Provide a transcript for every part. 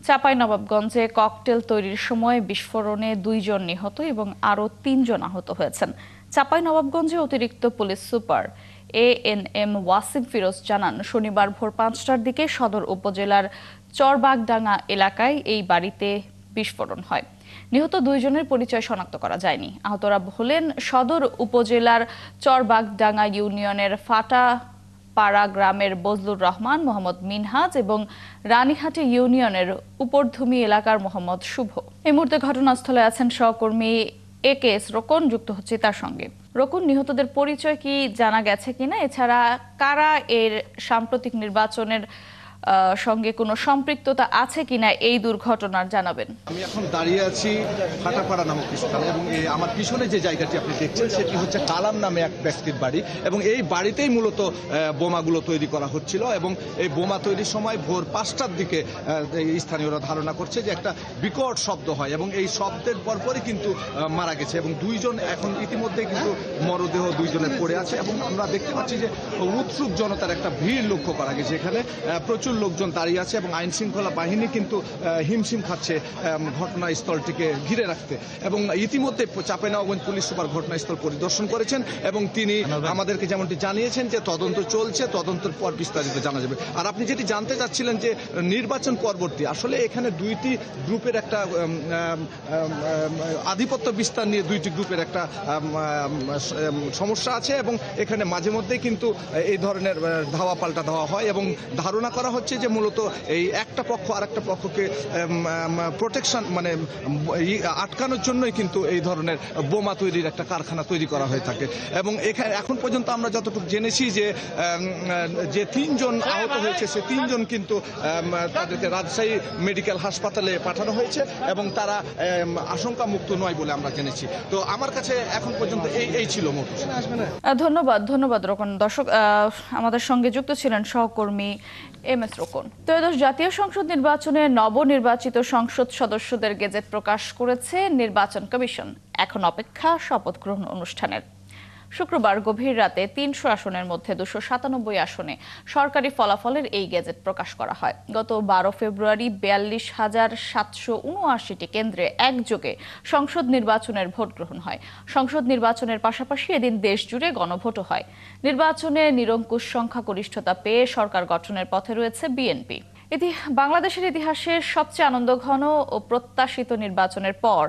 চাঁপাইনবাবগঞ্জে cocktail তৈরির সময় বিস্ফোরণে 2 জন নিহত এবং আরও 3 জন আহত হয়েছেন। চাঁপাইনবাবগঞ্জে অতিরিক্ত police super ANM Wasim Firoz জানান, শনিবার ভোর 5টার দিকে সদর উপজেলার চরবাগডাঙ্গা এলাকায় এই বাড়িতে বিস্ফোরণ হয়। নিহত 2 জনের পরিচয় শনাক্ত করা যায়নি। আহতরা হলেন সদর উপজেলার চরবাগডাঙ্গা ইউনিয়নের ফাটা পাড়া গ্রামের বজলুর রহমান, মোহাম্মদ মিনহাজ এবং রানীহাটি ইউনিয়নের উপরধুমি এলাকার মোহাম্মদ শুভ। এই মুহূর্তে ঘটনাস্থলে আছেন সহকর্মী AKS রোকন, যুক্ত হচ্ছে তার সঙ্গে। রোকন, নিহতদের পরিচয় কি জানা গেছে কিনা, এছাড়া কারা এর সাম্প্রতিক নির্বাচনের সঙ্গে কোনো সম্পৃক্ততা আছে কিনা এই দুর্ঘটনার জানাবেন। আমি এখন দাঁড়িয়ে আছি ফাটাপাড়া নামক স্থানে এবং আমার পিছনে যে জায়গাটি আপনি দেখছেন সেটি হচ্ছে কালাম নামে এক ব্যক্তির বাড়ি এবং এই বাড়িতেই মূলত বোমাগুলো তৈরি করা হচ্ছিল এবং এই বোমা তৈরির সময় ভোর 5টার দিকে স্থানীয়রা ধারণা করছে যে একটা বিকট শব্দ হয় এবং এই শব্দের পরপরই কিন্তু মারা গেছে এবং 2 জন এখন ইতিমধ্যে কিন্তু মরদেহ 2 জনের পড়ে আছে এবং আমরা দেখতে পাচ্ছি যে উৎসুক জনতার একটা ভিড় লক্ষ্য করা গেছে। এখানে প্রচুর লোকজন দাঁড়িয়ে আছে এবং আইন শৃঙ্খলা বাহিনী কিন্তু হিমশিম খাচ্ছে ঘটনাস্থলটিকে ঘিরে রাখতে এবং ইতিমধ্যে চাঁপাইনবাবগঞ্জ পুলিশ সুপার ঘটনাস্থল পরিদর্শন করেছেন এবং তিনি আমাদেরকে যেমনটি জানিয়েছেন যে তদন্ত চলছে, তদন্তের পর বিস্তারিত জানা যাবে। আর আপনি যেটি জানতে চাচ্ছিলেন যে নির্বাচন পরবর্তী, আসলে এখানে 2টি গ্রুপের একটা আধিপত্য বিস্তার নিয়ে 2টি গ্রুপের একটা সমস্যা আছে এবং এখানে মাঝে মধ্যেই কিন্তু এই ধরনের ধাওয়া পাল্টা ধাওয়া হয় এবং ধারণা করা হচ্ছে যে মূলত এই একটা পক্ষ আরেকটা পক্ষকে প্রোটেকশন মানে আটকানোর জন্যই কিন্তু এই ধরনের বোমা তৈরির একটা কারখানা তৈরি করা হয়ে থাকে এবং এখানে এখন পর্যন্ত আমরা যতটুকু জেনেছি যে 3 জন আহত হয়েছে সে 3 জন কিন্তু তাদেরকে রাজশাহী মেডিকেল হাসপাতালে পাঠানো হয়েছে এবং তারা আশঙ্কা মুক্ত নয় বলে আমরা জেনেছি। তো আমার কাছে এখন পর্যন্ত এই ছিল মোট। ধন্যবাদ রোকন। দর্শক, আমাদের সঙ্গে যুক্ত ছিলেন সহকর্মী MS রোকন। ত্রয়োদশ জাতীয় সংসদ নির্বাচনে নবনির্বাচিত সংসদ সদস্যদের গেজেট প্রকাশ করেছে নির্বাচন কমিশন। এখন অপেক্ষা শপথ গ্রহণ অনুষ্ঠানের। শুক্রবার গভীর রাতে 300 আসনের মধ্যে 297 আসনে সরকারি ফলাফলের এই গেজেট প্রকাশ করা হয়। গত 12 ফেব্রুয়ারি 42,779টি কেন্দ্রে একযোগে সংসদ নির্বাচনের ভোট গ্রহণ হয়। সংসদ নির্বাচনের পাশাপাশি এদিন দেশ জুড়ে গণভোটও হয়। নির্বাচনে নিরঙ্কুশ সংখ্যাগরিষ্ঠতা পেয়ে সরকার গঠনের পথে রয়েছে বিএনপি। বাংলাদেশের ইতিহাসে সবচেয়ে আনন্দঘন ও প্রত্যাশিত নির্বাচনের পর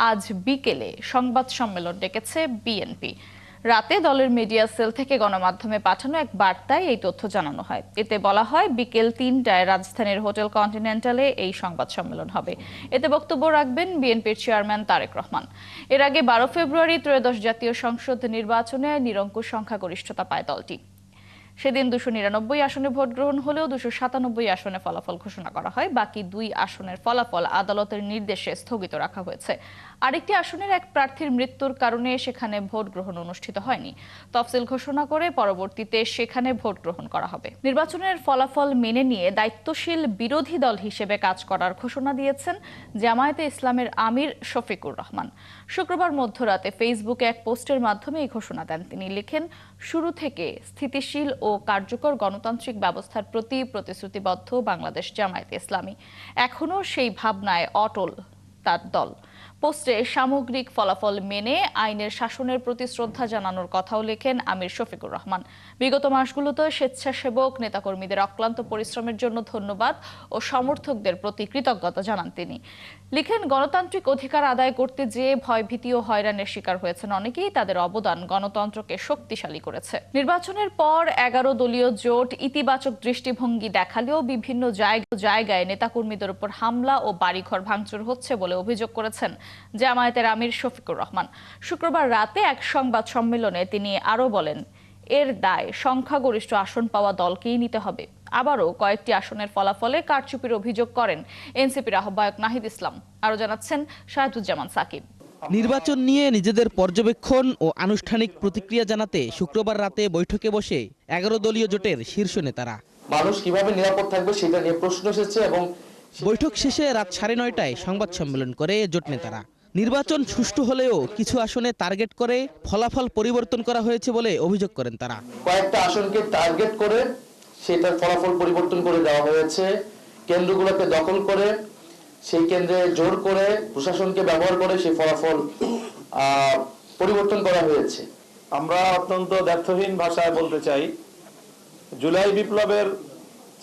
আজ বিকেলে সংবাদ সম্মেলন ডেকেছে বিএনপি। রাতে দলের মিডিয়া সেল থেকে গণমাধ্যমে পাঠানো এক বার্তায় এই তথ্য জানানো হয়। এতে বলা হয়, বিকেল 3টায় রাজধানীর হোটেল কন্টিনেন্টালে এই সংবাদ সম্মেলন হবে। এতে বক্তব্য রাখবেন বিএনপির চেয়ারম্যান তারেক রহমান। এর আগে 12 ফেব্রুয়ারি ত্রয়োদশ জাতীয় সংসদ নির্বাচনে নিরঙ্কুশ সংখ্যাগরিষ্ঠতা পায় দলটি। সেদিন 299 আসনে ভোট গ্রহণ হলেও 297 আসনে ফলাফল ঘোষণা করা হয়। বাকি 2 আসনের ফলাফল আদালতের নির্দেশে স্থগিত রাখা হয়েছে। আরেকটি আসনের এক প্রার্থীর মৃত্যুর কারণে সেখানে ভোট গ্রহণ অনুষ্ঠিত হয়নি। তফসিল ঘোষণা করে পরবর্তীতে সেখানে ভোট গ্রহণ করা হবে। নির্বাচনের ফলাফল মেনে নিয়ে দায়িত্বশীল বিরোধী দল হিসেবে কাজ করার ঘোষণা দিয়েছেন জামায়াতে ইসলামের আমির শফিকুর রহমান। শুক্রবার মধ্যরাতে ফেসবুকে এক পোস্টের মাধ্যমে এই ঘোষণা দেন তিনি। লিখেন, শুরু থেকে স্থিতিশীল ও কার্যকর গণতান্ত্রিক ব্যবস্থার প্রতি প্রতিশ্রুতিবদ্ধ বাংলাদেশ জামায়াতে ইসলামী। এখনও সেই ভাবনায় অটল তার দল। পোস্টে সামগ্রিক ফলাফল মেনে আইনের শাসনের প্রতি শ্রদ্ধা জানানোর কথাও লেখেন আমির শফিকুর রহমান। বিগত মাসগুলোতে স্বেচ্ছাসেবক নেতাকর্মীদের অক্লান্ত পরিশ্রমের জন্য ধন্যবাদ ও সমর্থকদের প্রতি কৃতজ্ঞতা জানান তিনি। লিখেন, গণতান্ত্রিক অধিকার আদায় করতে যে ভয়ভীতি ও হয়রানির শিকার হয়েছেন অনেকেই, তাদের অবদান গণতন্ত্রকে শক্তিশালী করেছে। নির্বাচনের পর 11 দলীয় জোট ইতিবাচক দৃষ্টিভঙ্গি দেখালেও বিভিন্ন জায়গায় নেতাকর্মীদের উপর হামলা ও বাড়িঘর ভাঙচুর হচ্ছে বলে অভিযোগ করেছেন জামায়াতের আমির শফিকুর রহমান। শুক্রবার রাতে এক সংবাদ সম্মেলনে তিনি আরও বলেন, এর দায় সংখ্যাগরিষ্ঠ আসন পাওয়া দলকেই নিতে হবে। আবারও কয়েকটি আসনের ফলাফলে কারচুপির অভিযোগ করেন এনসিপির আহ্বায়ক নাহিদ ইসলাম। আরও জানাচ্ছেন শাহাদুজ্জামান সাকিব। নির্বাচন নিয়ে নিজেদের পর্যবেক্ষণ ও আনুষ্ঠানিক প্রতিক্রিয়া জানাতে শুক্রবার রাতে বৈঠকে বসে 11 দলীয় জোটের শীর্ষ নেতারা। মানুষ কিভাবে নিরাপদ থাকবে সেটা নিয়ে প্রশ্ন এসেছে এবং বৈঠক শেষে রাত 9:30টায় সংবাদ সম্মেলন করে জোট নেতারা। নির্বাচন সুষ্ঠু হলেও কিছু আসনে টার্গেট করে ফলাফল পরিবর্তন করা হয়েছে বলে অভিযোগ করেন তারা। কয়েকটা আসনকে টার্গেট করে সেটার ফলাফল পরিবর্তন করে দেওয়া হয়েছে, কেন্দ্রগুলোকে দখল করে সেই কেন্দ্রে জোর করে প্রশাসনকে ব্যবহার করে সেই ফলাফল পরিবর্তন করা হয়েছে। আমরা অত্যন্ত দ্ব্যর্থহীন ভাষায় বলতে চাই, জুলাই বিপ্লবের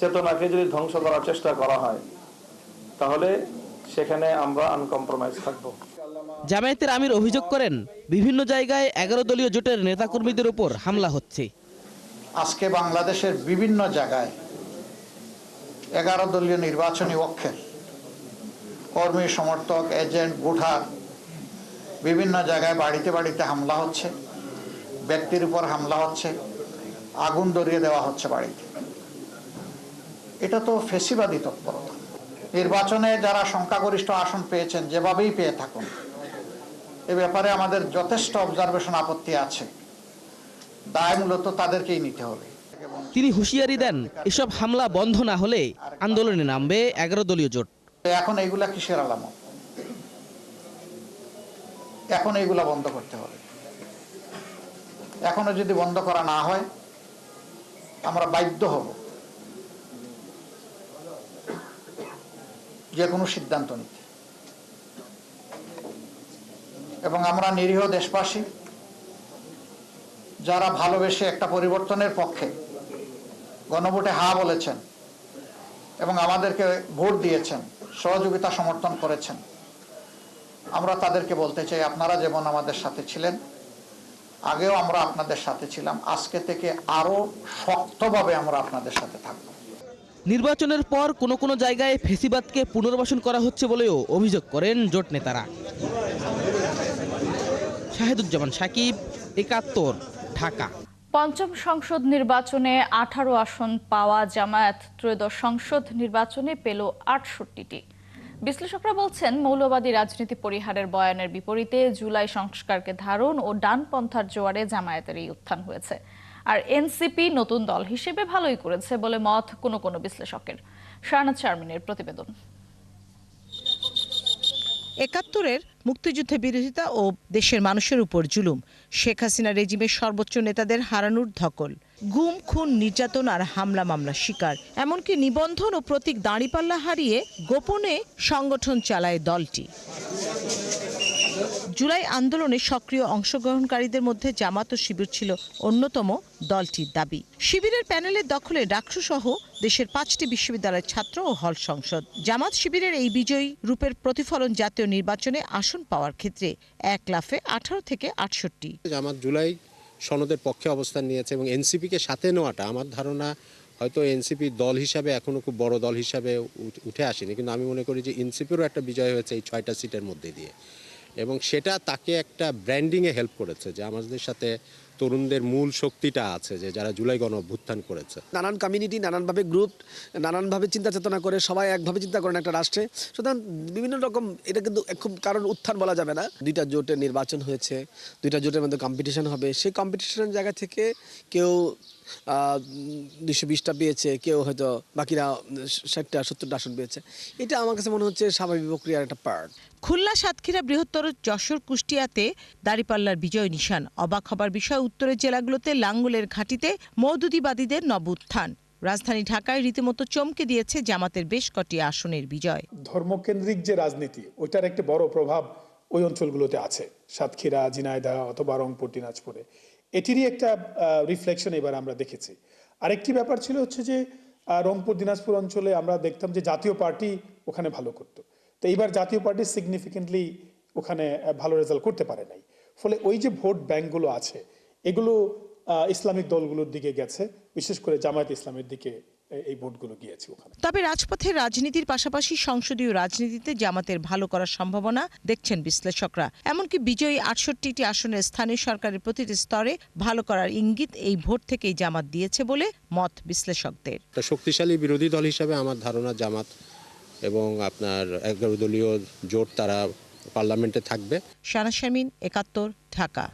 চেতনাকে যদি ধ্বংস করার চেষ্টা করা হয় তাহলে সেখানে আমরা আনকম্প্রোমাইজ থাকব। জামায়াতের আমির অভিযোগ করেন, বিভিন্ন জায়গায় 11 দলীয় জোটের নেতাকর্মীদের উপর হামলা হচ্ছে। আজকে বাংলাদেশের বিভিন্ন জায়গায় 11 দলীয় নির্বাচনী পক্ষের কর্মী, সমর্থক, এজেন্ট, ভোটার বিভিন্ন জায়গায় বাড়িতে বাড়িতে হামলা হচ্ছে, ব্যক্তির উপর হামলা হচ্ছে, আগুন ধরিয়ে দেওয়া হচ্ছে বাড়িতে। এটা তো ফেসিবাদী তৎপরতা। নির্বাচনে যারা সংখ্যাগরিষ্ঠ আসন পেয়েছেন, যেভাবেই পেয়ে থাকুন, এ ব্যাপারে আমাদের যথেষ্ট অবজারভেশন, আপত্তি আছে। দায় মূলত তাদেরকেই নিতে হবে। তিনি হুঁশিয়ারি দেন, এসব হামলা বন্ধ না হলে আন্দোলনে নামবে 11 দলীয় জোট। এখন এইগুলা কিসের আলামত? এখন এইগুলা বন্ধ করতে হবে। এখনো যদি বন্ধ করা না হয় আমরা বাধ্য হব যে কোনো সিদ্ধান্ত নিতে। এবং আমরা নিরীহ দেশবাসী যারা ভালোবেসে একটা পরিবর্তনের পক্ষে গণভোটে হা বলেছেন এবং আমাদেরকে ভোট দিয়েছেন, সহযোগিতা সমর্থন করেছেন, আমরা তাদেরকে বলতে চাই, আপনারা যেমন আমাদের সাথে ছিলেন, আগেও আমরা আপনাদের সাথে ছিলাম, আজকে থেকে আরো শক্তভাবে আমরা আপনাদের সাথে থাকব। নির্বাচনের পর কোনো কোনো জায়গায় ফেসিবাদকে পুনর্বাসন করা হচ্ছে বলেও অভিযোগ করেন জোট নেতারা। শাহেদুজ্জামান সাকিব, ৭১, ঢাকা। পঞ্চম সংসদ নির্বাচনে 18 আসন পাওয়া জামায়াত ত্রয়োদশ সংসদ নির্বাচনে পেল 68টি। বিশ্লেষকরা বলছেন, মৌলবাদী রাজনীতি পরিহারের বয়ানের বিপরীতে জুলাই সংস্কারকে ধারণ ও ডানপন্থার জোয়ারে জামায়াতের এই উত্থান হয়েছে। আর এনসিপি নতুন দল হিসেবে ভালোই করেছে বলে মত কোনো কোনো বিশ্লেষকের। শাহনাজ শারমিনের প্রতিবেদন। ৭১-এর মুক্তিযুদ্ধে বিরোধিতা ও দেশের মানুষের উপর জুলুম, শেখ হাসিনা রেজিমের সর্বোচ্চ নেতাদের হারানোর ধকল, গুম, খুন, নির্যাতন আর হামলা মামলার শিকার, এমনকি নিবন্ধন ও প্রতীক দাঁড়িপাল্লা হারিয়ে গোপনে সংগঠন চালায় দলটি। জুলাই আন্দোলনে সক্রিয় অংশগ্রহণকারীদের মধ্যে জামাত ও শিবির ছিল অন্যতম দলটির দাবি। শিবিরের প্যানেলের দখলে ডাকসু সহ দেশের 5টি বিশ্ববিদ্যালয়ের ছাত্র ও হল সংসদ। জামাত শিবিরের এই বিজয়ী রূপের প্রতিফলন জাতীয় নির্বাচনে আসন পাওয়ার ক্ষেত্রে এক লাফে 18 থেকে 68। জামাত জুলাই সনদের পক্ষে অবস্থান নিয়েছে এবং এনসিপিকে সাথে নেওয়াটা আমার ধারণা হয়তো এনসিপি দল হিসাবে এখনো খুব বড় দল হিসাবে উঠে আসেনি, কিন্তু আমি মনে করি যে এনসিপিরও একটা বিজয় হয়েছে এই 6টা সিটের মধ্যে দিয়ে, এবং সেটা তাকে একটা ব্র্যান্ডিংয়ে হেল্প করেছে যে আমাদের সাথে তরুণদের মূল শক্তিটা আছে, যে যারা জুলাই গণ অভ্যুত্থান করেছে। নানান কমিউনিটি, নানানভাবে গ্রুপ, নানানভাবে চিন্তা চেতনা করে সবাই একভাবে চিন্তা করেন একটা রাষ্ট্রে, সুতরাং বিভিন্ন রকম, এটা কিন্তু খুব কারণ উত্থান বলা যাবে না। 2টা জোটের নির্বাচন হয়েছে, 2টা জোটের মধ্যে কম্পিটিশন হবে, সেই কম্পিটিশনের জায়গা থেকে কেউ 220টা পেয়েছে, কেউ হয়তো বাকিরা 60টা 70টা আসন পেয়েছে। এটা আমার কাছে মনে হচ্ছে স্বাভাবিক প্রক্রিয়ার একটা পার্ট। খুলনা, সাতক্ষীরা, বৃহত্তর যশোর, কুষ্টিয়াতে দাঁড়িপাল্লার বিজয় নিশান। অবাক হবার বিষয়, উত্তরের জেলাগুলোতে লাঙ্গলের ঘাঁটিতে মওদুদিবাদীদের নব উত্থান। রাজধানী ঢাকায় রীতিমতো চমকে দিয়েছে জামাতের বেশ কটি আসনের বিজয়। ধর্মকেন্দ্রিক যে রাজনীতি, ওইটার একটা বড় প্রভাব ওই অঞ্চলগুলোতে আছে, সাতক্ষীরা, ঝিনাইদহ অথবা রংপুর, দিনাজপুরে। এটিরই একটা রিফ্লেকশন এবার আমরা দেখেছি। আরেকটি ব্যাপার ছিল হচ্ছে যে রংপুর, দিনাজপুর অঞ্চলে আমরা দেখতাম যে জাতীয় পার্টি ওখানে ভালো করতো, তো এইবার জাতীয় পার্টি সিগনিফিকেন্টলি ওখানে ভালো রেজাল্ট করতে পারে নাই। ফলে ওই যে ভোট ব্যাংকগুলো আছে এগুলো ইসলামিক দলগুলোর দিকে গেছে, বিশেষ করে জামায়াত ইসলামের দিকে এই ভোটগুলো গিয়েছে ওখানে। তবে রাজপথের রাজনীতির পাশাপাশি সংসদীয় রাজনীতিতে জামাতের ভালো করার সম্ভাবনা দেখছেন বিশ্লেষকরা। এমনকি বিজয়ী 68টি আসনের স্থানীয় সরকারের প্রতিটি স্তরে ভালো করার ইঙ্গিত এই ভোট থেকেই জামাত দিয়েছে বলে মত বিশ্লেষকদের। একটা শক্তিশালী বিরোধী দল হিসাবে আমার ধারণা জামাত এবং আপনার 11 দলীয় জোট তারা পার্লামেন্টে থাকবে। শাহনাজ শারমিন, ৭১, ঢাকা।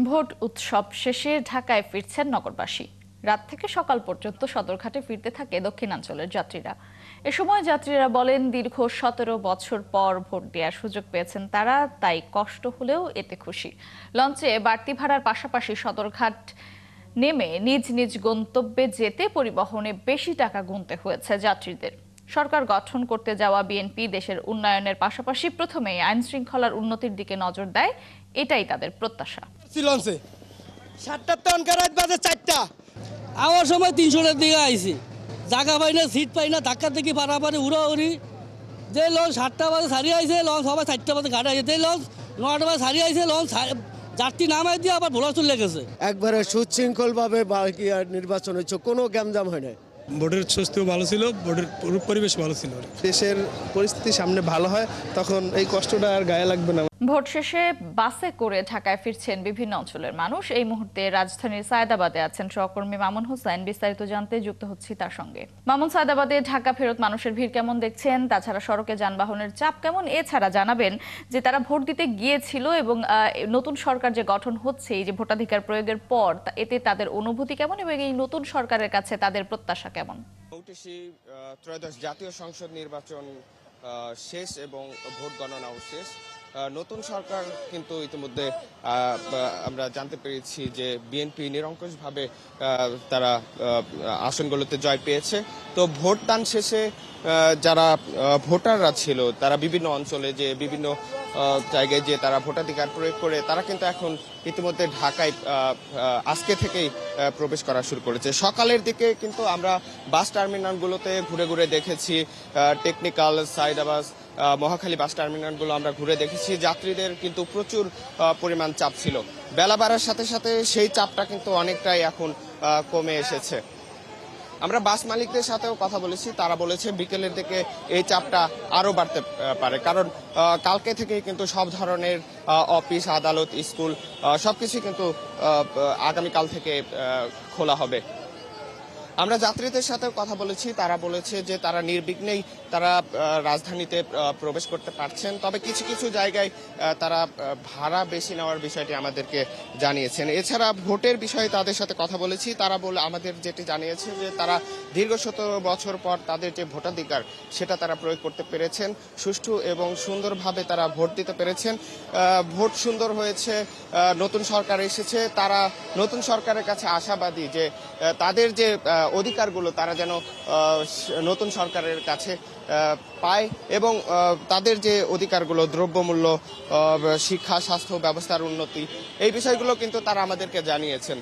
ভোট উৎসব শেষে ঢাকায় ফিরছেন নগরবাসী। রাত থেকে সকাল পর্যন্ত সদরঘাটে ফিরতে থাকে দক্ষিণাঞ্চলের যাত্রীরা। এ সময় যাত্রীরা বলেন, দীর্ঘ 17 বছর পর ভোট দেওয়ার সুযোগ পেয়েছেন তারা, তাই কষ্ট হলেও এতে খুশি। লঞ্চে বাড়তি ভাড়ার পাশাপাশি সদরঘাট নেমে নিজ নিজ গন্তব্যে যেতে পরিবহনে বেশি টাকা গুনতে হয়েছে যাত্রীদের। সরকার গঠন করতে যাওয়া বিএনপি দেশের উন্নয়নের পাশাপাশি প্রথমেই আইন শৃঙ্খলার উন্নতির দিকে নজর দেয়, এটাই তাদের প্রত্যাশা। আমার সময় 300-এর দিকে আইছি, জায়গা পাই না, সিট পাই না, ধাক্কা থেকে পারাপারি উড়াউড়ি। যে লঞ্চ 7টা বাজে ছাড়িয়ে আইছে, লঞ্চ সবাই 4টা বাজে ঘাটে আইছে, যে লঞ্চ 9টা বাজে ছাড়িয়ে আইছে, লঞ্চ যাত্রী নামাই দিয়ে আবার ভোলা চলে গেছে। একবারে সুশৃঙ্খলভাবে নির্বাচন হয়েছে, কোনো গ্যামজাম হয় না। ভোটের স্বস্তিও ভালো ছিল, ভোটের পরিবেশ ভালো ছিল। দেশের পরিস্থিতি সামনে ভালো হয় তখন এই কষ্টটা আর গায়ে লাগবে না। ভোট শেষে বাসে করে ঢাকায় ফিরছেন বিভিন্ন অঞ্চলের মানুষ। এই মুহূর্তে রাজধানীর সায়েদাবাদে আছেন সহকর্মী মামুন হোসেন। বিস্তারিত জানতে যুক্ত হচ্ছি তার সঙ্গে। মামুন, সায়েদাবাদে ঢাকা ফেরত মানুষের ভিড় কেমন দেখছেন? তাছাড়া সড়কে যানবাহনের চাপ কেমন? এছাড়া জানাবেন যে তারা ভোট দিতে গিয়েছিল এবং নতুন সরকার যে গঠন হচ্ছে, এই যে ভোটাধিকার প্রয়োগের পর, এতে তাদের অনুভূতি কেমন এবং এই নতুন সরকারের কাছে তাদের প্রত্যাশা কেমন? ত্রয়োদশ জাতীয় সংসদ নির্বাচন শেষ এবং ভোট গণনাও শেষ। নতুন সরকার কিন্তু ইতিমধ্যে আমরা জানতে পেরেছি যে বিএনপি নিরঙ্কুশভাবে তারা আসনগুলোতে জয় পেয়েছে। তো ভোটদান শেষে যারা ভোটাররা ছিল তারা বিভিন্ন অঞ্চলে যে বিভিন্ন জায়গায় যে তারা ভোটাধিকার প্রয়োগ করে তারা কিন্তু এখন ইতিমধ্যে ঢাকায় আজকে থেকেই প্রবেশ করা শুরু করেছে। সকালের দিকে কিন্তু আমরা বাস টার্মিনালগুলোতে ঘুরে ঘুরে দেখেছি, টেকনিক্যাল, সায়েদাবাদ, মহাখালী বাস টার্মিনালগুলো আমরা ঘুরে দেখেছি। যাত্রীদের কিন্তু প্রচুর পরিমাণ চাপ ছিল। বেলা বাড়ার সাথে সাথে সেই চাপটা কিন্তু অনেকটাই এখন কমে এসেছে। আমরা বাস মালিকদের সাথেও কথা বলেছি, তারা বলেছে বিকেলের দিকে এই চাপটা আরো বাড়তে পারে, কারণ কালকে থেকে কিন্তু সব ধরনের অফিস, আদালত, স্কুল সবকিছু কিন্তু আগামীকাল থেকে খোলা হবে। আমরা যাত্রীদের সাথেও কথা বলেছি, তারা বলেছে যে তারা নির্বিঘ্নেই তারা রাজধানীতে প্রবেশ করতে পারছেন। তবে কিছু কিছু জায়গায় তারা ভাড়া বেশি নেওয়ার বিষয়টি আমাদেরকে জানিয়েছেন। এছাড়া ভোটের বিষয়ে তাদের সাথে কথা বলেছি, তারা আমাদের যেটি জানিয়েছে যে তারা দীর্ঘ 17 বছর পর তাদের যে ভোটাধিকার সেটা তারা প্রয়োগ করতে পেরেছেন। সুষ্ঠু এবং সুন্দরভাবে তারা ভোট দিতে পেরেছেন। ভোট সুন্দর হয়েছে, নতুন সরকার এসেছে, তারা নতুন সরকারের কাছে আশাবাদী যে তাদের যে অধিকারগুলো তারা যেন নতুন সরকারের কাছে পায় এবং তাদের যে অধিকারগুলো, দ্রব্যমূল্য, শিক্ষা, স্বাস্থ্য ব্যবস্থার উন্নতি, এই বিষয়গুলো কিন্তু তারা আমাদেরকে জানিয়েছেন।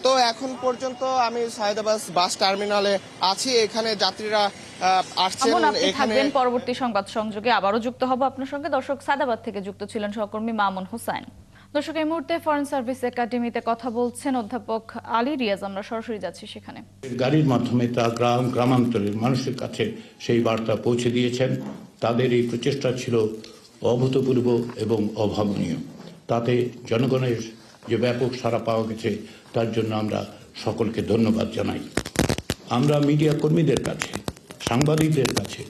তো এখন পর্যন্ত আমি সায়েদাবাদ বাস টার্মিনালে আছি, এখানে যাত্রীরা আসছেন। এখানে পরবর্তী সংবাদ সংযোগে আবারও যুক্ত হব আপনার সঙ্গে। দর্শক, সায়েদাবাদ থেকে যুক্ত ছিলেন সহকর্মী মামুন হোসেন। দর্শক, এই মুহূর্তে ফরেন সার্ভিস একাডেমিতে কথা বলছেন অধ্যাপক আলী রিয়াজ। আমরা সরাসরি যাচ্ছি সেখানে। গাড়ির মাধ্যমে তা গ্রামাঞ্চলের মানুষের কাছে সেই বার্তা পৌঁছে দিয়েছেন। তাদের এই প্রচেষ্টা ছিল অভূতপূর্ব এবং অভাবনীয়। তাতে জনগণের যে ব্যাপক সাড়া পাওয়া গেছে তার জন্য আমরা সকলকে ধন্যবাদ জানাই। আমরা মিডিয়া কর্মীদের কাছে, সাংবাদিকদের কাছে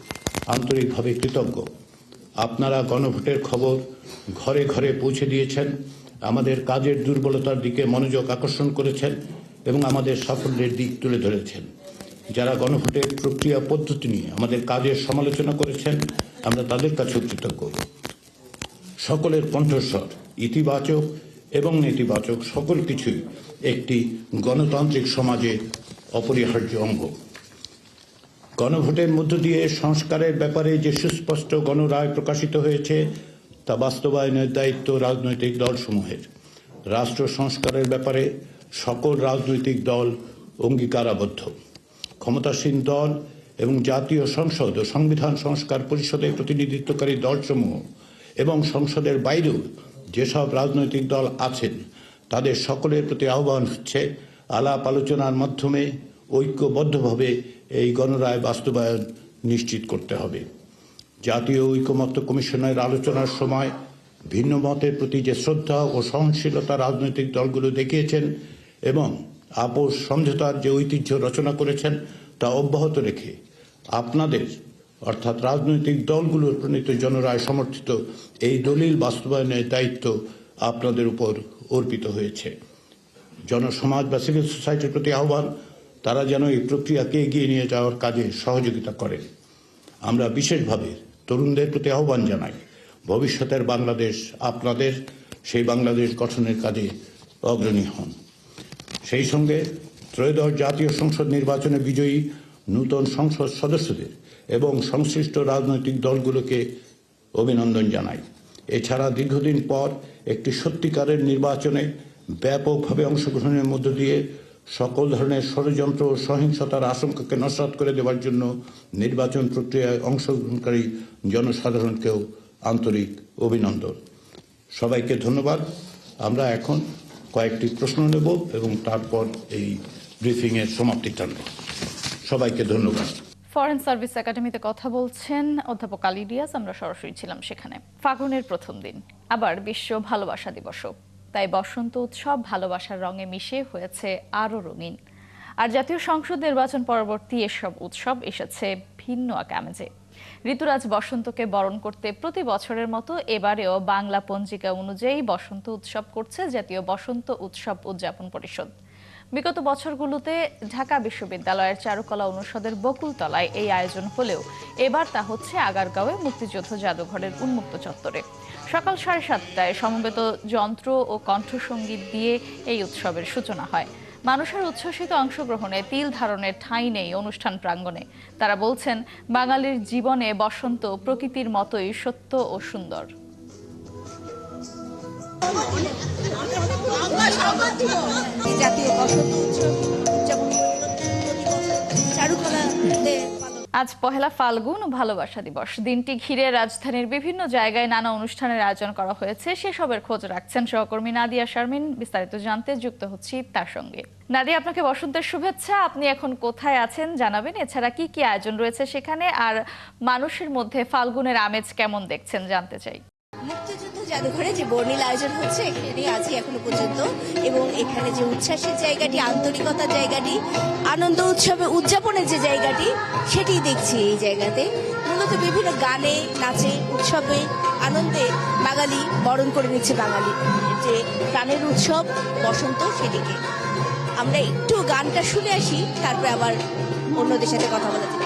আন্তরিকভাবে কৃতজ্ঞ। আপনারা গণভোটের খবর ঘরে ঘরে পৌঁছে দিয়েছেন, আমাদের কাজের দুর্বলতার দিকে মনোযোগ আকর্ষণ করেছেন এবং আমাদের সাফল্যের দিক তুলে ধরেছেন। যারা গণভোটের প্রক্রিয়া পদ্ধতি নিয়ে আমাদের কাজের সমালোচনা করেছেন, আমরা তাদের কাছেও কৃতজ্ঞ। সকলের কণ্ঠস্বর, ইতিবাচক এবং নেতিবাচক সকল কিছুই একটি গণতান্ত্রিক সমাজের অপরিহার্য অঙ্গ। গণভোটের মধ্য দিয়ে সংস্কারের ব্যাপারে যে সুস্পষ্ট গণরায় প্রকাশিত হয়েছে তা বাস্তবায়নের দায়িত্ব রাজনৈতিক দলসমূহের। রাষ্ট্র সংস্কারের ব্যাপারে সকল রাজনৈতিক দল অঙ্গীকারাবদ্ধ। ক্ষমতাসীন দল এবং জাতীয় সংসদ ও সংবিধান সংস্কার পরিষদে প্রতিনিধিত্বকারী দলসমূহ এবং সংসদের বাইরেও যেসব রাজনৈতিক দল আছেন তাদের সকলের প্রতি আহ্বান হচ্ছে আলাপ আলোচনার মাধ্যমে ঐক্যবদ্ধভাবে এই গণরায় বাস্তবায়ন নিশ্চিত করতে হবে। জাতীয় ঐকমত্য কমিশনের আলোচনার সময় ভিন্ন মতের প্রতি যে শ্রদ্ধা ও সহনশীলতা রাজনৈতিক দলগুলো দেখিয়েছেন এবং আপোষ সমঝোতার যে ঐতিহ্য রচনা করেছেন তা অব্যাহত রেখে আপনাদের অর্থাৎ রাজনৈতিক দলগুলোর প্রণীত জনরায় সমর্থিত এই দলিল বাস্তবায়নের দায়িত্ব আপনাদের উপর অর্পিত হয়েছে। জনসমাজ বা সিভিল সোসাইটির প্রতি আহ্বান, তারা যেন এই প্রক্রিয়াকে এগিয়ে নিয়ে যাওয়ার কাজে সহযোগিতা করেন। আমরা বিশেষভাবে তরুণদের প্রতি আহ্বান জানাই, ভবিষ্যতের বাংলাদেশ আপনাদের, সেই বাংলাদেশ গঠনের কাজে অগ্রণী হন। সেই সঙ্গে ত্রয়োদশ জাতীয় সংসদ নির্বাচনে বিজয়ী নূতন সংসদ সদস্যদের এবং সংশ্লিষ্ট রাজনৈতিক দলগুলোকে অভিনন্দন জানাই। এছাড়া দীর্ঘদিন পর একটি সত্যিকারের নির্বাচনে ব্যাপকভাবে অংশগ্রহণের মধ্য দিয়ে সকল ধরনের ষড়যন্ত্র ও সহিংসতার আশঙ্কাকে নস্যাৎ করে দেওয়ার জন্য নির্বাচন প্রক্রিয়ায় অংশগ্রহণকারী জনসাধারণকেও আন্তরিক অভিনন্দন। সবাইকে ধন্যবাদ। আমরা এখন কয়েকটি প্রশ্ন নেব এবং তারপর এই ব্রিফিংয়ের সমাপ্তি টানব। সবাইকে ধন্যবাদ। ফরেন সার্ভিস একাডেমিতে কথা বলছেন অধ্যাপক আলী রিয়াজ। আমরা সরাসরি ছিলাম সেখানে। ফাগুনের প্রথম দিন, আবার বিশ্ব ভালোবাসা দিবসও। তাই বসন্ত উৎসব ভালোবাসার রঙে মিশে হয়েছে আরও রঙিন। আর জাতীয় সংসদ নির্বাচন পরবর্তী এসব উৎসব এসেছে ভিন্ন এক আমেজে। ঋতুরাজ বসন্তকে বরণ করতে প্রতি বছরের মতো এবারেও বাংলা পঞ্জিকা অনুযায়ী বসন্ত উৎসব করছে জাতীয় বসন্ত উৎসব উদযাপন পরিষদ। বিগত বছরগুলোতে ঢাকা বিশ্ববিদ্যালয়ের চারুকলা অনুষদের বকুলতলায় এই আয়োজন হলেও এবার তা হচ্ছে আগারগাঁওয়ে মুক্তিযুদ্ধ জাদুঘরের উন্মুক্ত চত্বরে। সকাল 7:30টায় সমবেত যন্ত্র ও কণ্ঠসঙ্গীত দিয়ে এই উৎসবের সূচনা হয়। মানুষের উচ্ছ্বসিত অংশগ্রহণে তিল ধারণের ঠাঁই নেই অনুষ্ঠান প্রাঙ্গণে। তারা বলছেন, বাঙালির জীবনে বসন্ত প্রকৃতির মতোই সত্য ও সুন্দর। জাতীয় বসন্ত উৎসব আজ পহেলা ফাল্গুন ও ভালোবাসা দিবস। দিনটি ঘিরে রাজধানীর বিভিন্ন জায়গায় নানা অনুষ্ঠানের আয়োজন করা হয়েছে। সেসবের খোঁজ রাখছেন সহকর্মী নাদিয়া শারমিন। বিস্তারিত জানতে যুক্ত হচ্ছি তার সঙ্গে। নাদিয়া, আপনাকে বসন্তের শুভেচ্ছা। আপনি এখন কোথায় আছেন জানাবেন। এছাড়া কি কি আয়োজন রয়েছে সেখানে, আর মানুষের মধ্যে ফাল্গুনের আমেজ কেমন দেখছেন জানতে চাই। মুক্তিযুদ্ধ জাদুঘরে যে বর্ণিল আয়োজন হচ্ছে এখানে আছি এখনো পর্যন্ত, এবং এখানে যে উচ্ছ্বাসের জায়গাটি, আন্তরিকতার জায়গাটি, আনন্দ উৎসবে উদযাপনের যে জায়গাটি, সেটি দেখছি এই জায়গাতে। মূলত বিভিন্ন গানে, নাচে, উৎসবে, আনন্দে বাঙালি বরণ করে নিচ্ছে বাঙালি যে প্রাণের উৎসব বসন্ত, সেটিকে। আমরা একটু গানটা শুনে আসি, তারপরে আবার অন্যদের সাথে কথা বলা যাবে।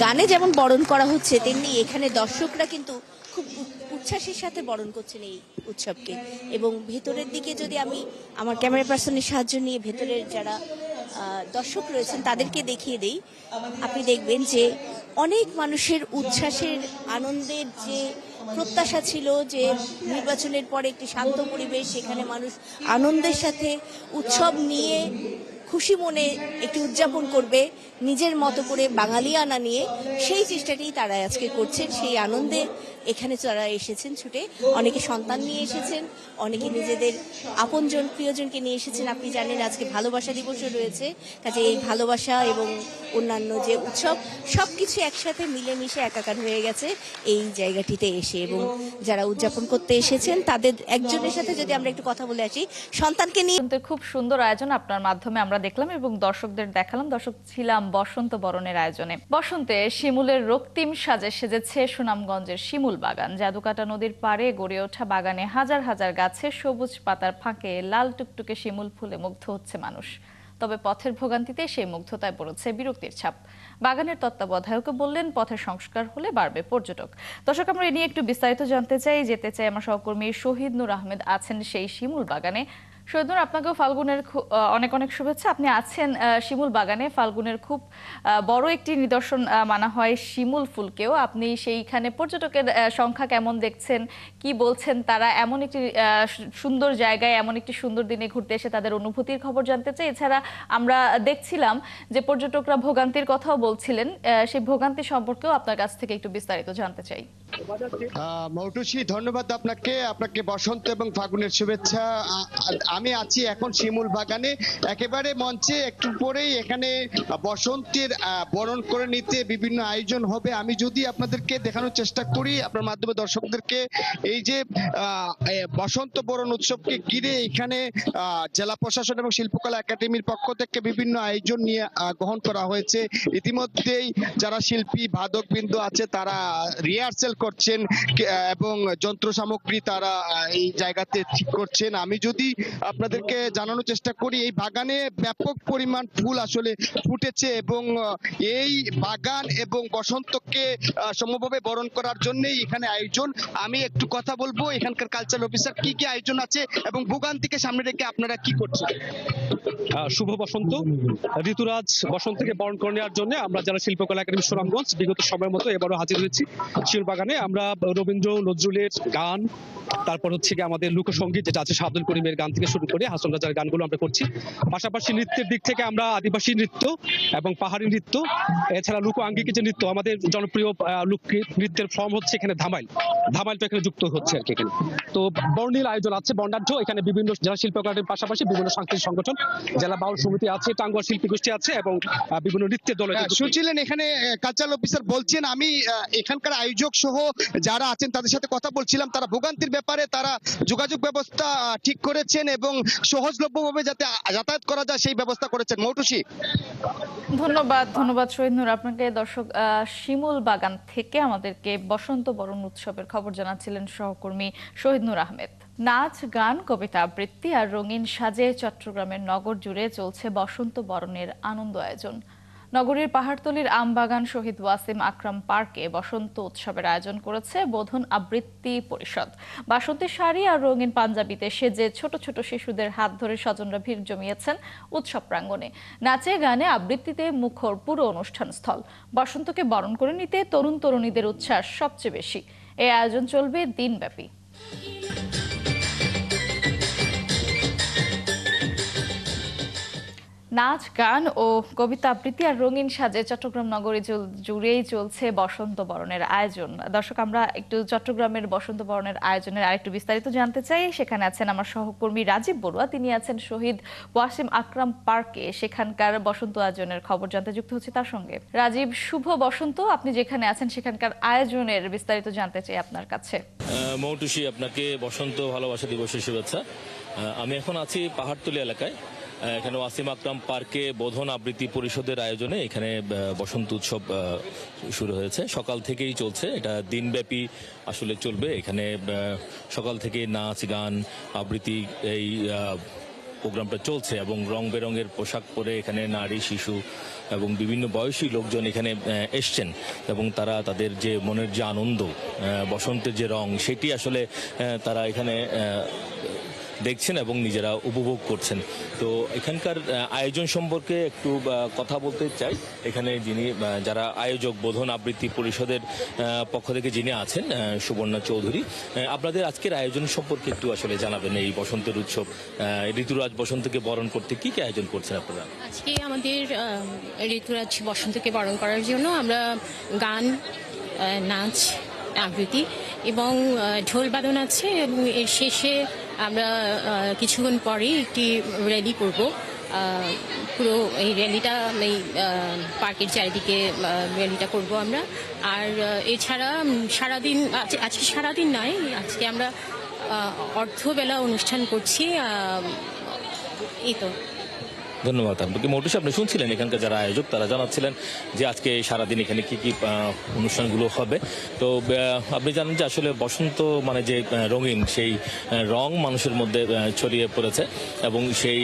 গানে যেমন বরণ করা হচ্ছে, তেমনি এখানে দর্শকরা কিন্তু খুব উচ্ছ্বাসের সাথে বরণ করছেন এই উৎসবকে। এবং ভেতরের দিকে যদি আমি আমার ক্যামেরা পার্সনের সাহায্য নিয়ে ভেতরের যারা দর্শক রয়েছেন তাদেরকে দেখিয়ে দেই, আপনি দেখবেন যে অনেক মানুষের উচ্ছ্বাসের, আনন্দের যে প্রত্যাশা ছিল যে নির্বাচনের পরে একটি শান্ত পরিবেশ, সেখানে মানুষ আনন্দের সাথে উৎসব নিয়ে খুশি মনে একটি উদযাপন করবে নিজের মতো করে বাঙালিয়ানা নিয়ে, সেই চেষ্টাটি তারা আজকে করছেন। সেই আনন্দে এখানে তারা এসেছেন ছুটে। অনেকে সন্তান নিয়ে এসেছেন, অনেকে নিজেদের আপনজন প্রিয়জনকে নিয়ে এসেছেন। আপনি জানেন আজকে ভালোবাসা দিবসও রয়েছে, কাজে এই ভালোবাসা এবং অন্যান্য যে উৎসব সবকিছু একসাথে মিলেমিশে একাকার হয়ে গেছে এই জায়গাটিতে এসে। এবং যারা উদযাপন করতে এসেছেন তাদের একজনের সাথে যদি আমরা একটু কথা বলে আসি, সন্তানকে নিয়ে। খুব সুন্দর আয়োজন আপনার মাধ্যমে আমরা দেখলাম এবং দর্শকদের দেখালাম। দর্শক ছিলাম বসন্ত বরণের আয়োজনে। বসন্তে শিমুলের রক্তিম সাজে সেজেছে সুনামগঞ্জের শিমুল বাগান। জাদুকাটা নদীর পাড়ে গড়ে ওঠা বাগানে হাজার হাজার গাছের সবুজ পাতার ফাঁকে লাল টুকটুকে শিমুল ফুলে মুগ্ধ হচ্ছে মানুষ। তবে পথের ভোগান্তিতে সেই মুগ্ধতায় পড়েছে বিরক্তির ছাপ। বাগানের তত্ত্বাবধায়কও বললেন, পথের সংস্কার হলে বাড়বে পর্যটক। দর্শক, আমরা এ নিয়ে একটু বিস্তারিত জানতে চাই। যেতে চাই আমার সহকর্মী শহীদ নূর আহমেদ আছেন সেই শিমুল বাগানে। শহীদ নূর, আপনাকেও ফাল্গুনের অনেক অনেক শুভেচ্ছা। আপনি আছেন শিমুল বাগানে। ফাল্গুনের খুব বড় একটি নিদর্শন মানা হয় শিমুল ফুলকেও। আপনি সেইখানে পর্যটকের সংখ্যা কেমন দেখছেন, কি বলছেন তারা? এমন একটি সুন্দর জায়গায়, এমন একটি সুন্দর দিনে ঘুরতে এসে তাদের অনুভূতির খবর জানতে চাই। এছাড়া আমরা দেখছিলাম যে পর্যটকরা ভোগান্তির কথাও বলছিলেন, সেই ভোগান্তি সম্পর্কেও আপনার কাছ থেকে একটু বিস্তারিত জানতে চাই। মৌটুসী, ধন্যবাদ আপনাকে বসন্ত এবং ফাগুনের শুভেচ্ছা। আমি আছি এখন শিমুল বাগানে, একেবারে মঞ্চে। একটু পরেই এখানে বসন্তের বরণ করে নিতে বিভিন্ন আয়োজন হবে। আমি যদি আপনাদেরকে দেখানোর চেষ্টা করি আপনার মাধ্যমে দর্শকদেরকে, এই যে বসন্ত বরণ উৎসবকে ঘিরে এখানে জেলা প্রশাসন এবং শিল্পকলা একাডেমির পক্ষ থেকে বিভিন্ন আয়োজন নিয়ে গ্রহণ করা হয়েছে। ইতিমধ্যেই যারা শিল্পী বাদকবৃন্দ আছে তারা রিহার্সেল করছেন এবং যন্ত্র সামগ্রী তারা এই জায়গাতে ঠিক করছেন। আমি যদি আপনাদেরকে জানানোর চেষ্টা করি, এই বাগানে ব্যাপক পরিমাণ ফুল আসলে ফুটেছে এবং এই বাগান এবং বসন্তকে সমভাবে বরণ করার জন্যই এখানে আয়োজন। আমি একটু কথা বলবো এখানকার কালচারাল অফিসার, কি কি আয়োজন আছে এবং ভোগান্তিকে সামনে রেখে আপনারা কি করছেন? শুভ বসন্ত, ঋতুরাজ বসন্তকে বরণ করে নেওয়ার জন্য আমরা যারা শিল্পকলা একাডেমি সুনামগঞ্জ বিগত সময়ের মতো এবারও হাজির হয়েছি শিলবাগানে। আমরা রবীন্দ্র নজরুলের গান, তারপর হচ্ছে কি আমাদের লোকসঙ্গীত যেটা আছে আব্দুল করিমের গান থেকে শুরু করে হাসন রাজার গানগুলো আমরা করছি। পাশাপাশি নৃত্যের দিক থেকে আমরা আদিবাসী নৃত্য এবং পাহাড়ি নৃত্য, এছাড়া লোক আঙ্গিকে যে নৃত্য, আমাদের জনপ্রিয় লোকগীত নৃত্যের ফর্ম হচ্ছে এখানে ধামাইলটা এখানে যুক্ত হচ্ছে আর কি এখানে। তো বর্ণিল আয়োজন আছে, বর্ণাঢ্য। এখানে বিভিন্ন জেলা শিল্পকলার পাশাপাশি বিভিন্ন সাংস্কৃতিক সংগঠন, জেলা বাউল সমিতি আছে, টাঙ্গুয়ার শিল্পী গোষ্ঠী আছে এবং বিভিন্ন নৃত্যের দল। শুনছিলেন এখানে কালচারাল অফিসার বলছেন, আমি এখানকার আয়োজক সহ যারা আছেন তাদের সাথে কথা বলছিলাম, তারা ভোগান্তির ব্যাপারে তারা যোগাযোগ ব্যবস্থা ঠিক করেছেন এবং সহজলভ্যভাবে যাতে যাতায়াত করা যায় সেই ব্যবস্থা করেছেন। মৌটুসী, ধন্যবাদ শহীদ নূর আপনাকে। দর্শক, শিমুল বাগান থেকে আমাদেরকে বসন্ত বরণ উৎসবের খবর জানাচ্ছিলেন সহকর্মী শহীদ নূর আহমেদ। নাচ, গান, কবিতা আবৃত্তি আর রঙিন সাজে চট্টগ্রামের নগর জুড়ে চলছে বসন্ত বরণের আনন্দ আয়োজন। নগরীর পাহাড়তলীর আমবাগান শহীদ ওয়াসিম আকরাম পার্কে বসন্ত উৎসবের আয়োজন করেছে বোধন আবৃত্তি পরিষদ। বাসন্তী শাড়ি আর রঙিন পাঞ্জাবিতে সেজে ছোট ছোট শিশুদের হাত ধরে স্বজনরা ভিড় জমিয়েছেন উৎসব প্রাঙ্গণে। নাচে, গানে, আবৃত্তিতে মুখর পুরো অনুষ্ঠান স্থল। বসন্তকে বরণ করে নিতে তরুণ তরুণীদের উচ্ছ্বাস সবচেয়ে বেশি। এই আয়োজন চলবে দিনব্যাপী। নাচ, গান ও কবিতা আবৃত্তি আর রঙিন সাজে চট্টগ্রাম নগরী জুড়েই চলছে বসন্ত বরণের আয়োজন। দর্শক, আমরা একটু চট্টগ্রামের বসন্ত বরণের আয়োজনের আরেকটু বিস্তারিত জানতে চাই। সেখানে আছেন আমার সহকর্মী রাজীব বড়ুয়া, তিনি আছেন শহীদ ওয়াসিম আকরাম পার্কে, সেখানকার বসন্ত আয়োজনের খবর জানতে যুক্ত হচ্ছে তার সঙ্গে। রাজীব, শুভ বসন্ত। আপনি যেখানে আছেন সেখানকার আয়োজনের বিস্তারিত জানতে চাই আপনার কাছে। মৌটুসী, আপনাকে বসন্ত ভালোবাসা দিবসের শুভেচ্ছা। আমি এখন আছি পাহাড়তলী এলাকায়। এখানে ওয়াসিম আকরাম পার্কে বোধন আবৃত্তি পরিষদের আয়োজনে এখানে বসন্ত উৎসব শুরু হয়েছে। সকাল থেকেই চলছে, এটা দিনব্যাপী আসলে চলবে। এখানে সকাল থেকে নাচ, গান, আবৃত্তি এই প্রোগ্রামটা চলছে এবং রং বেরঙের পোশাক পরে এখানে নারী, শিশু এবং বিভিন্ন বয়সী লোকজন এখানে এসছেন এবং তারা তাদের যে মনের যে আনন্দ, বসন্তের যে রং, সেটি আসলে তারা এখানে দেখছেন এবং নিজেরা উপভোগ করছেন। তো এখানকার আয়োজন সম্পর্কে একটু কথা বলতে চাই। এখানে যারা আয়োজক বোধন আবৃত্তি পরিষদের পক্ষ থেকে যিনি আছেন, সুবর্ণা চৌধুরী, আপনাদের আজকের আয়োজন সম্পর্কে একটু আসলে জানাবেন। এই বসন্তের উৎসব, ঋতুরাজ বসন্তকে বরণ করতে কি কি আয়োজন করছেন আপনারা? আজকে আমাদের ঋতুরাজ বসন্তকে বরণ করার জন্য আমরা গান, নাচ, আবৃত্তি এবং ঢোল বাদন আছে এবং এর শেষে আমরা কিছুক্ষণ পরেই একটি র্যালি করব। পুরো এই র্যালিটা এই পার্কের চারিদিকে র্যালিটা করব আমরা। আর এছাড়া সারাদিন, আজকে সারাদিন নয়, আজকে আমরা অর্ধবেলা অনুষ্ঠান করছি। এই তো। ধন্যবাদ আপনাকে। মৌটুসী, আপনি শুনছিলেন এখানকার যারা আয়োজক তারা জানাচ্ছিলেন যে আজকে সারাদিন এখানে কি কি অনুষ্ঠানগুলো হবে। তো আপনি জানেন যে আসলে বসন্ত মানে যে রঙিন, সেই রং মানুষের মধ্যে ছড়িয়ে পড়েছে এবং সেই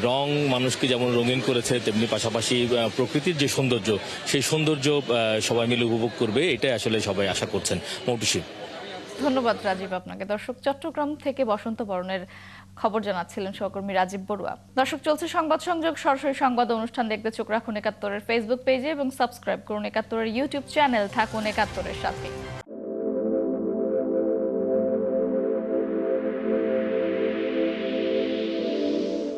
রং মানুষকে যেমন রঙিন করেছে, তেমনি পাশাপাশি প্রকৃতির যে সৌন্দর্য, সেই সৌন্দর্য সবাই মিলে উপভোগ করবে, এটাই আসলে সবাই আশা করছেন। মৌটুসী, ধন্যবাদ রাজীব আপনাকে। দর্শক, চট্টগ্রাম থেকে বসন্ত বরণের খবর জানাচ্ছিলেন সহকর্মী রাজীব বড়ুয়া। দর্শক, চলছে সংবাদ সংযোগ। সরাসরি সংবাদ অনুষ্ঠান দেখতে চোখ রাখুন একাত্তরের ফেসবুক পেজে এবং সাবস্ক্রাইব করুন একাত্তরের ইউটিউব চ্যানেল। থাকুন একাত্তরের সাথে।